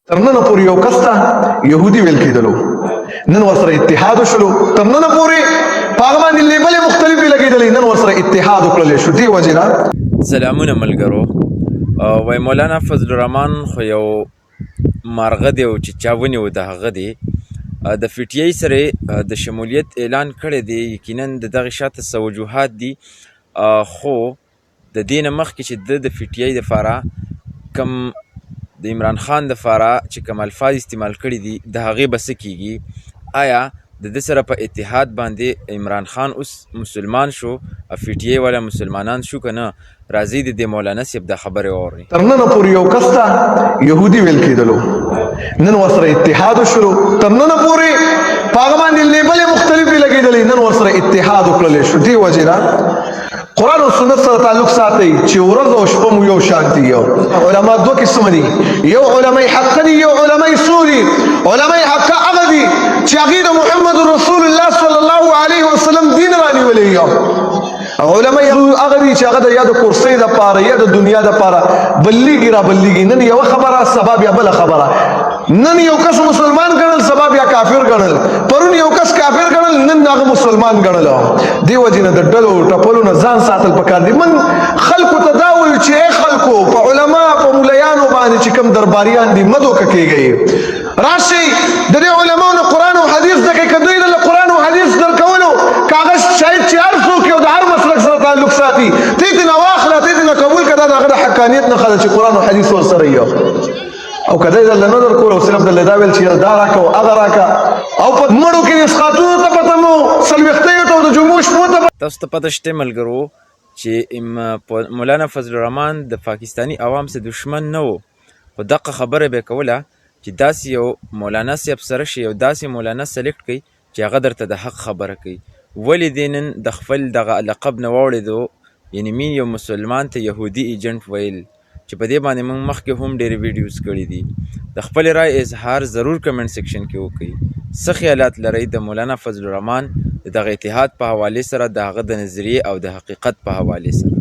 تر نن پورې یو کس ته یهودي ویل کېدلو، نن ورسره اتحاد وشلو. تر نن پورې په هغه باندې لیبلې مختلفې لګېدلې، نن ورسره اتحاد وکړلی شو. دې وجې نه سلامونه ملګرو. وای مولانا فضل الرحمن خو یو مارغه دی او چې چا ونیو د هغه دی. د پی ټی آی سره د شمولیت اعلان کړی دی. یقینا د دغې شاته څه وجوهات دي، خو د دې نه مخکې چې د پی ټی آی دپاره کم د عمران خان دپاره چې کوم الفاظ استعمال کړي دي د هغې به څه کېږي؟ آیا د ده سره په اتحاد باندې عمران خان اوس مسلمان شو او پی ټی آی والا مسلمانان شو که نه؟ راځئ د دې مولانا صاحب دا خبرې واورئ. تر نن پورې یو کس ته یهودي ویل کېدلو، نن ورسره اتحاد وشلو. تر نن پورې په هغه باندې لیبلې مختلفې لګېدلې، نن ورسره اتحاد وکړلی شو. دې وجې نه قرآن او سنت سره تعلق ساتئ چې ورځ او شپه مو یو شان دي. علما دوه قسمه دي، یو علماء حق دي، یو علماء سو دي. علماء حق هغه دي چې هغې د محمد رسول الله صلی الله علیه وسلم دین رانیولی. علماء هغه دي چې هغه د یا د کرسۍ دپاره یا د دنیا دپاره بلېږي را بلېږي. نن یوه خبره سبا بیا بله خبره، نن یو کس مسلمان ګڼل سبا بیا کافر ګڼل، پرون یو کس کافر ګڼل نن هغه مسلمان ګڼل. دې وجې نه د ډلو ټپلو نه ځان ساتل پکار دي. من خلکو ته دا وایو چې ای خلکو په علما په ملیانو باندې چې کوم درباریان دي مه دوکه کېږئ. راشئ د دې علماو نه قرآن او حدیث زده کړئ. که دوی له قرآن او حدیث درکولو که هغه شاید چې هر څوک یو د هر مسلک سره تعلق ساتي ته یې ترېنه واخله، ته یې ترېنه قبول کړه. دا د هغه د حقانیت نښه ده چې قرآن او حدیث ورسره وي. او که دی درله نه درکول او صرف درله دا ویل چې دا راکه او هغه راکه او په مړو کې اسقاطونو ته پته مو څلوېښتیو ته او د جمعو شپو ته تاسو ته پته شته ملګرو چې مولانا فضل الرحمن د پاکستاني عوام سره دشمن نه و، خو دغه خبره به یې کوله چې داسې یو مولانا صاحب سره شي او داسې مولانا سلیکټ کړي چې هغه درته د حق خبره کوي. ولې دې نن د خپل دغه لقب نه واوړېدو، یعنې مين یو مسلمان ته یهودي ایجنټ ویل، چې په دې باندې موږ مخکې هم ډېرې ویډیوز کړي دي. د خپلې رای اظهار ضرور کمنټ سیکشن کې وکړئ. څه خیالات لرئ د مولانا فضل الرحمن د دغه اتحاد په حوالې سره، د هغه د نظریې او د حقیقت په حوالې سره؟